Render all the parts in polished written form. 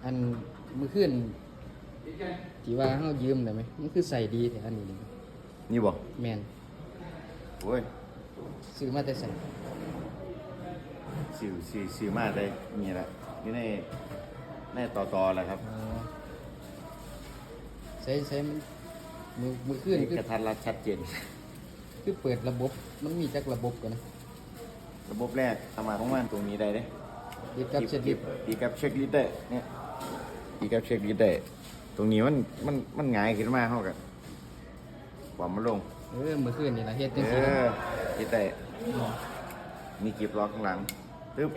อันมือขึ้นที่ว่าเขายืมได้ไหมมันคือใส่ดีแต่อันนี้นี่ นี่บ่ แมน โอ้ย ซื้อมาแต่ใส่ สื่อมาได้นี่แหละอยู่ในต่อแหละครับ ใส่มันมือขึ้น นี่ คือก ระทัดรัดชัดเจน คือเปิดระบบมันมีจักระบบกันนะ ระบบแรกทำมาของมันตรงนี้ได้เด้ ดีกับเช็ดลิฟต์ ดีกับเช็คลิสต์ได้เนี่ยดีกับเช็คลิสต์ได้ตรงนี้มันหงายขึ้นมาเท่ากับความมันลง มือขึ้นนี่นะเฮ็ดจัง เอ ซี่นะ อลิสต์ได้มีกิบล็อกข้างหลังปึ๊บ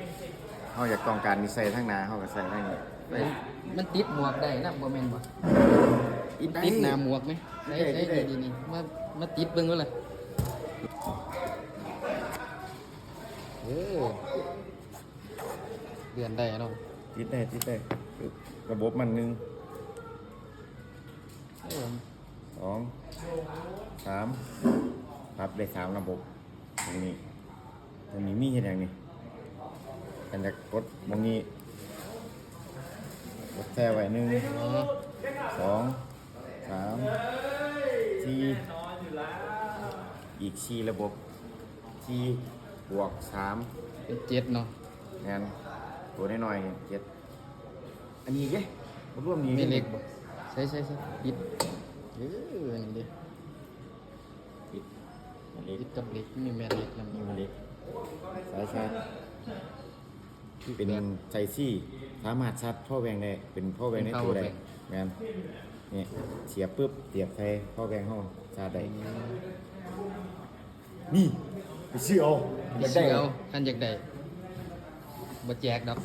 เขาอยากต้องการมีใส่ทั้งหน้าเขาก็ใส่ทั้งนี้ไป มันติดหมวกได้นะบ่แม่นบ่ อีกได้ ติดหน้าหมวกไหมใส่ ได้ได้ นี่มาติดเบิ่งว่าล่ะเดือนได้เนาะ ติดได้ปึ๊บระบบมันหนึ่งสองสามปรับได้3ระบบตรงนี้มีเห็นอย่างนี้กันจะกดตรงนี้กดแช่ไว้1 2 3 4อีก4ระบบ4 บวก 3 เป็นเจ็ดเนาะ งานตัวน้อยๆ7อันนี้เด้รวมนี้ ไม่เล็กบ่ใช่ปิดนี่ดิ ปิดเล็ก ปิดกับเล็กมีแม่เล็กนำ นี่มันเล็กสายชาร์จเป็นไซซี่สามารถชาร์จพ่อแบงได้เป็นพ่อแบงในตัวได้งานนี่เสียบปุ๊บเสียบใส่พ่อแบงห้องชาร์จได้นี่ไปซื้อเอาอยากได้ เอาคันอยากได้บ่แจกดอก